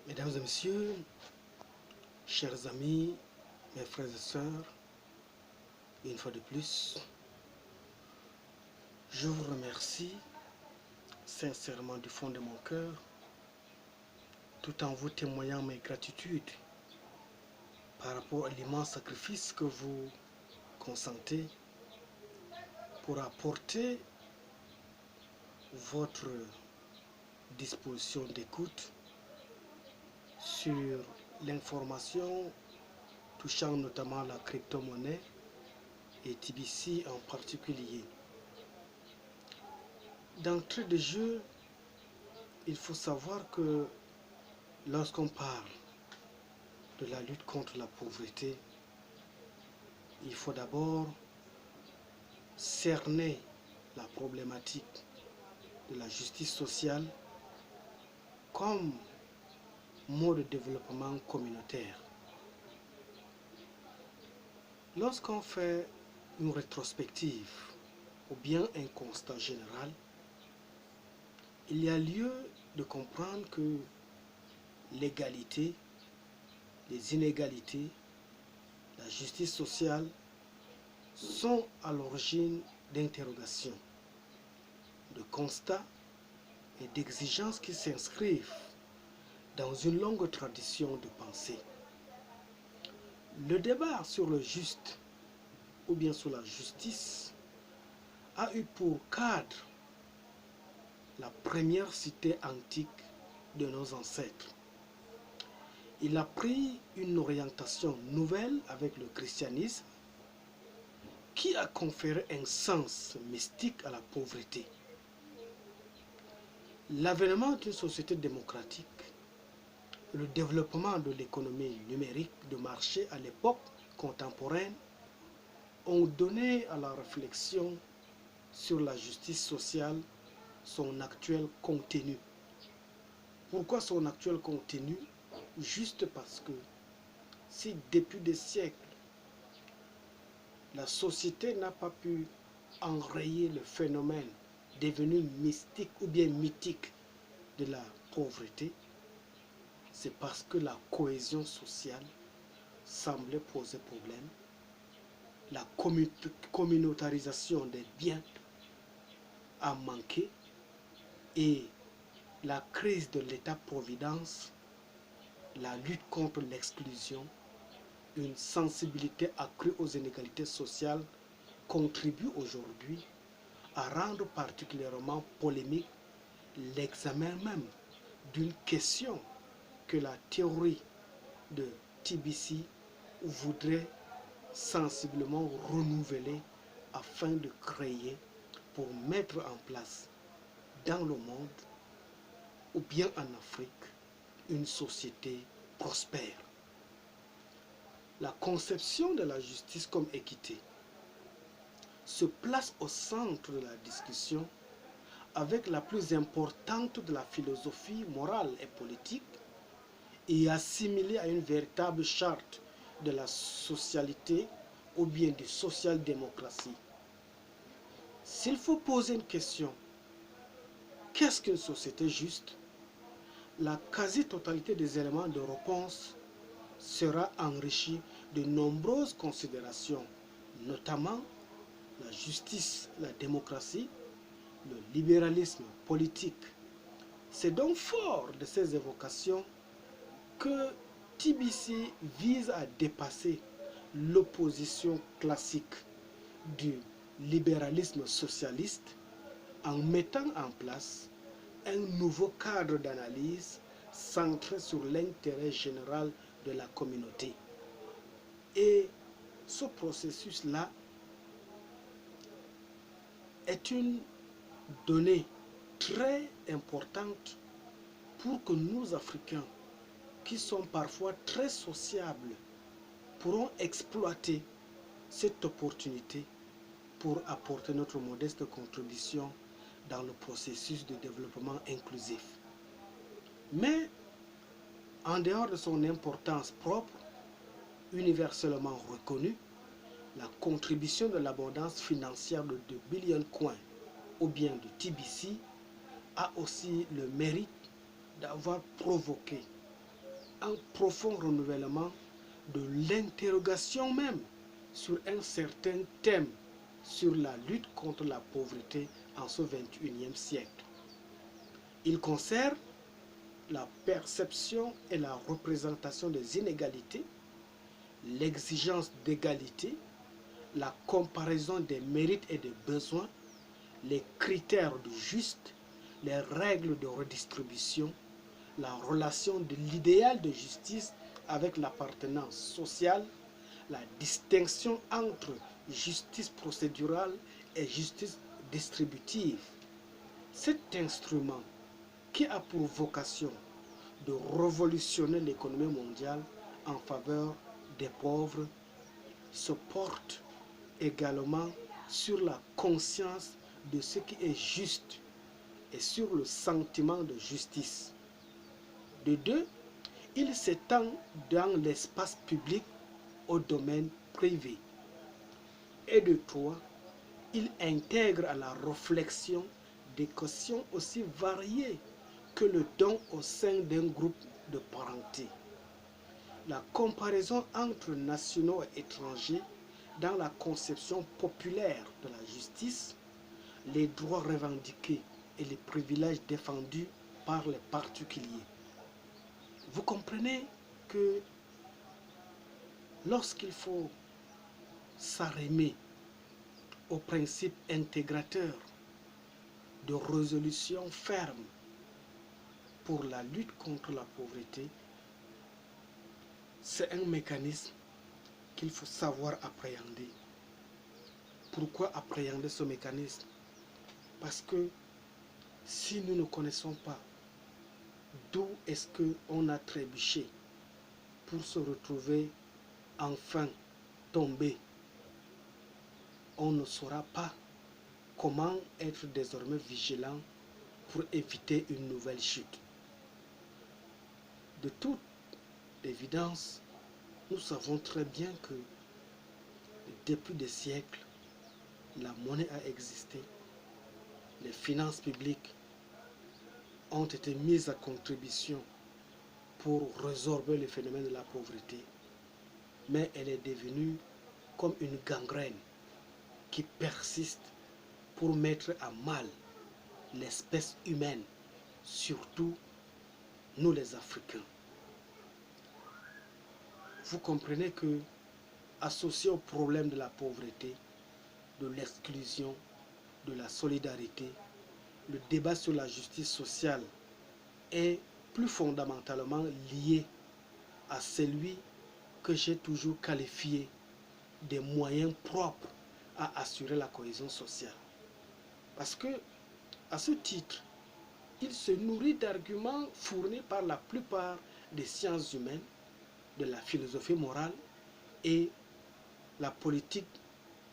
Mesdames et messieurs, chers amis, mes frères et sœurs, une fois de plus, je vous remercie sincèrement du fond de mon cœur, tout en vous témoignant mes gratitudes par rapport à l'immense sacrifice que vous consentez pour apporter votre disposition d'écoute sur l'information touchant notamment la crypto-monnaie et TBC en particulier. D'entrée de jeu, il faut savoir que lorsqu'on parle de la lutte contre la pauvreté, il faut d'abord cerner la problématique de la justice sociale comme mode de développement communautaire. Lorsqu'on fait une rétrospective ou bien un constat général, il y a lieu de comprendre que l'égalité, les inégalités, la justice sociale sont à l'origine d'interrogations, de constats et d'exigences qui s'inscrivent dans une longue tradition de pensée. Le débat sur le juste ou bien sur la justice a eu pour cadre la première cité antique de nos ancêtres. Il a pris une orientation nouvelle avec le christianisme qui a conféré un sens mystique à la pauvreté. L'avènement d'une société démocratique, le développement de l'économie numérique de marché à l'époque contemporaine ont donné à la réflexion sur la justice sociale son actuel contenu. Pourquoi son actuel contenu? Juste parce que si depuis des siècles, la société n'a pas pu enrayer le phénomène devenu mystique ou bien mythique de la pauvreté, c'est parce que la cohésion sociale semblait poser problème. La communautarisation des biens a manqué et la crise de l'État-providence, la lutte contre l'exclusion, une sensibilité accrue aux inégalités sociales contribuent aujourd'hui à rendre particulièrement polémique l'examen même d'une question que la théorie de TBC voudrait sensiblement renouveler afin de créer, pour mettre en place dans le monde ou bien en Afrique, une société prospère. La conception de la justice comme équité se place au centre de la discussion avec la plus importante de la philosophie morale et politique et assimilée à une véritable charte de la socialité ou bien de social-démocratie. S'il faut poser une question, qu'est-ce qu'une société juste? La quasi-totalité des éléments de réponse sera enrichie de nombreuses considérations, notamment la justice, la démocratie, le libéralisme politique. C'est donc fort de ces évocations que TBC vise à dépasser l'opposition classique du libéralisme socialiste en mettant en place un nouveau cadre d'analyse centré sur l'intérêt général de la communauté. Et ce processus-là est une donnée très importante pour que nous, Africains, qui sont parfois très sociables, pourront exploiter cette opportunité pour apporter notre modeste contribution dans le processus de développement inclusif. Mais, en dehors de son importance propre, universellement reconnue, la contribution de l'abondance financière de 2 billion coins ou bien de TBC a aussi le mérite d'avoir provoqué un profond renouvellement de l'interrogation même sur un certain thème sur la lutte contre la pauvreté en ce 21e siècle. Il concerne la perception et la représentation des inégalités, l'exigence d'égalité, la comparaison des mérites et des besoins, les critères du juste, les règles de redistribution, la relation de l'idéal de justice avec l'appartenance sociale, la distinction entre justice procédurale et justice distributive. Cet instrument qui a pour vocation de révolutionner l'économie mondiale en faveur des pauvres se porte également sur la conscience de ce qui est juste et sur le sentiment de justice. De deux, il s'étend dans l'espace public au domaine privé. Et de trois, il intègre à la réflexion des questions aussi variées que le don au sein d'un groupe de parenté. La comparaison entre nationaux et étrangers dans la conception populaire de la justice, les droits revendiqués et les privilèges défendus par les particuliers. Vous comprenez que lorsqu'il faut s'arrimer au principe intégrateur de résolution ferme pour la lutte contre la pauvreté, c'est un mécanisme qu'il faut savoir appréhender. Pourquoi appréhender ce mécanisme? Parce que si nous ne connaissons pas d'où est-ce qu'on a trébuché pour se retrouver enfin tombé, on ne saura pas comment être désormais vigilant pour éviter une nouvelle chute. De toute évidence, nous savons très bien que depuis des siècles, la monnaie a existé, les finances publiques ont été mises à contribution pour résorber le phénomène de la pauvreté, mais elle est devenue comme une gangrène qui persiste pour mettre à mal l'espèce humaine, surtout nous les Africains. Vous comprenez que, associé au problème de la pauvreté, de l'exclusion, de la solidarité, le débat sur la justice sociale est plus fondamentalement lié à celui que j'ai toujours qualifié des moyens propres à assurer la cohésion sociale. Parce que, à ce titre, il se nourrit d'arguments fournis par la plupart des sciences humaines, de la philosophie morale et la politique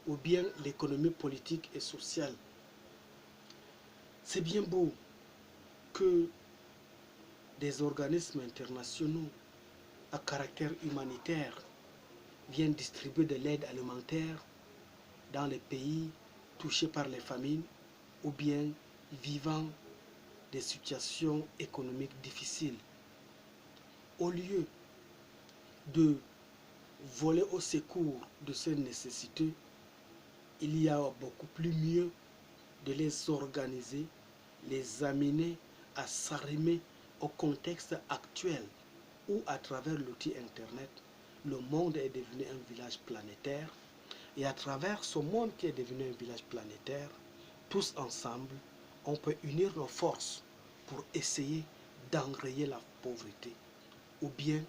ou bien l'économie politique et sociale. C'est bien beau que des organismes internationaux à caractère humanitaire viennent distribuer de l'aide alimentaire dans les pays touchés par les famines ou bien vivant des situations économiques difficiles. Au lieu de voler au secours de ces nécessités, il y a beaucoup plus mieux de les organiser, les amener à s'arrimer au contexte actuel où, à travers l'outil Internet, le monde est devenu un village planétaire. Et à travers ce monde qui est devenu un village planétaire, tous ensemble, on peut unir nos forces pour essayer d'enrayer la pauvreté. Ou bien,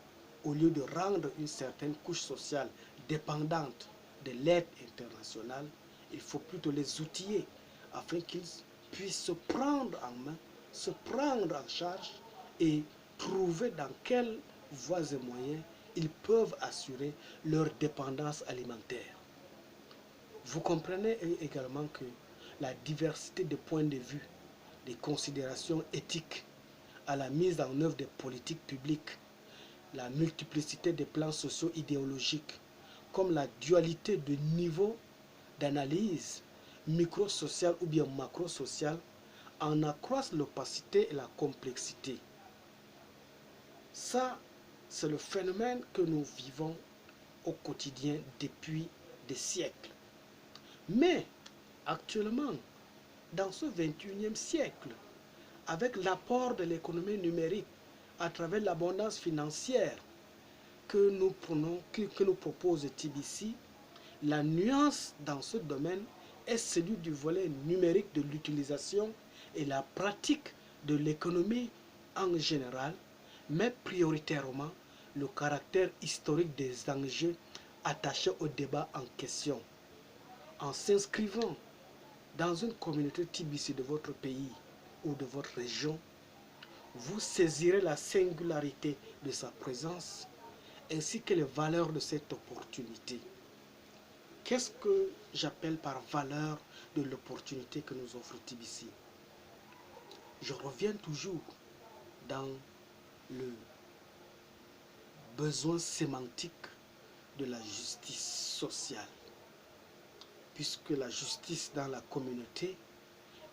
au lieu de rendre une certaine couche sociale dépendante de l'aide internationale, il faut plutôt les outiller afin qu'ils puissent se prendre en main, se prendre en charge et trouver dans quelles voies et moyens ils peuvent assurer leur dépendance alimentaire. Vous comprenez également que la diversité de points de vue, des considérations éthiques à la mise en œuvre des politiques publiques, la multiplicité des plans sociaux idéologiques, comme la dualité de niveaux d'analyse micro-sociale ou bien macro-sociale, en accroissent l'opacité et la complexité. Ça, c'est le phénomène que nous vivons au quotidien depuis des siècles. Mais actuellement, dans ce 21e siècle, avec l'apport de l'économie numérique à travers l'abondance financière que nous propose TBC, la nuance dans ce domaine est celui du volet numérique de l'utilisation et la pratique de l'économie en général, mais prioritairement le caractère historique des enjeux attachés au débat en question. En s'inscrivant dans une communauté TBC de votre pays ou de votre région, vous saisirez la singularité de sa présence ainsi que les valeurs de cette opportunité. Qu'est-ce que j'appelle par valeur de l'opportunité que nous offre TBC? Je reviens toujours dans le besoin sémantique de la justice sociale, puisque la justice dans la communauté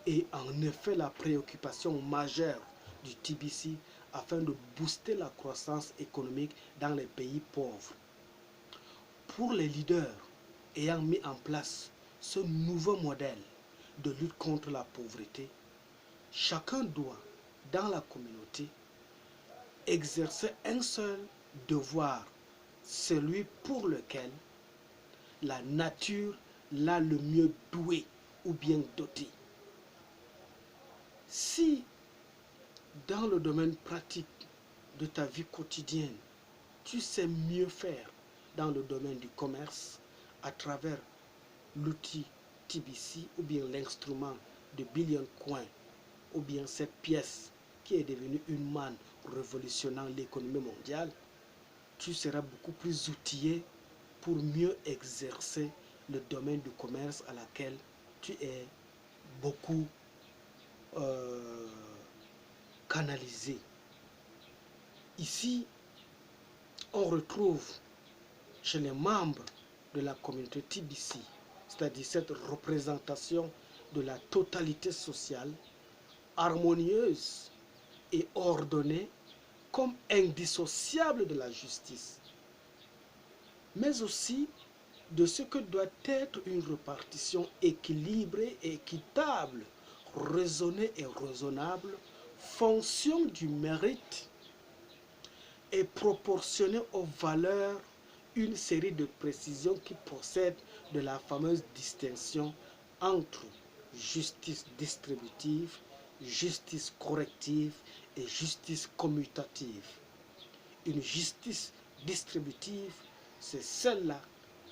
est en effet la préoccupation majeure du TBC afin de booster la croissance économique dans les pays pauvres. Pour les leaders ayant mis en place ce nouveau modèle de lutte contre la pauvreté, chacun doit, dans la communauté, exercer un seul devoir, celui pour lequel la nature l'a le mieux doué ou bien doté. Si, dans le domaine pratique de ta vie quotidienne, tu sais mieux faire dans le domaine du commerce à travers l'outil TBC ou bien l'instrument de Billion Coin ou bien cette pièce qui est devenue une manne révolutionnant l'économie mondiale, tu seras beaucoup plus outillé pour mieux exercer le domaine du commerce à laquelle tu es beaucoup canalisé. Ici, on retrouve chez les membres de la communauté TBC, c'est-à-dire cette représentation de la totalité sociale, harmonieuse et ordonnée comme indissociable de la justice, mais aussi de ce que doit être une répartition équilibrée et équitable, raisonnée et raisonnable, fonction du mérite et proportionnée aux valeurs, une série de précisions qui procèdent de la fameuse distinction entre justice distributive, justice corrective et justice commutative. Une justice distributive, c'est celle-là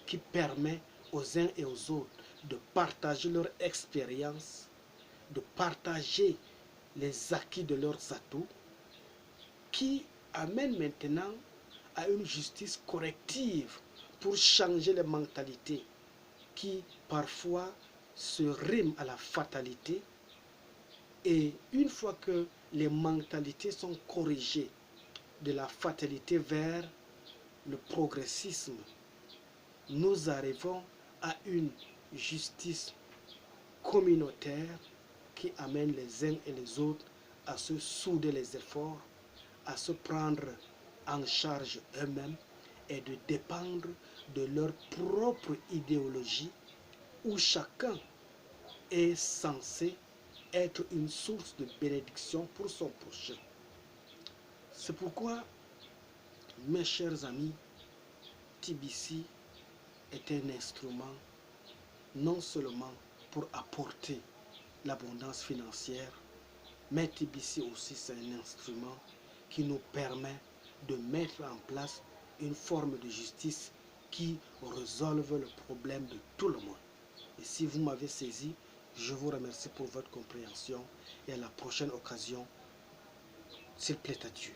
qui permet aux uns et aux autres de partager leur expérience, de partager les acquis de leurs atouts, qui amène maintenant à une justice corrective pour changer les mentalités qui parfois se riment à la fatalité. Et une fois que les mentalités sont corrigées de la fatalité vers le progressisme, nous arrivons à une justice communautaire qui amène les uns et les autres à se souder les efforts, à se prendre en charge eux-mêmes et de dépendre de leur propre idéologie où chacun est censé être une source de bénédiction pour son prochain. C'est pourquoi, mes chers amis, TBC est un instrument non seulement pour apporter l'abondance financière, mais TBC aussi c'est un instrument qui nous permet de mettre en place une forme de justice qui résolve le problème de tout le monde. Et si vous m'avez saisi, je vous remercie pour votre compréhension et à la prochaine occasion, s'il plaît à Dieu.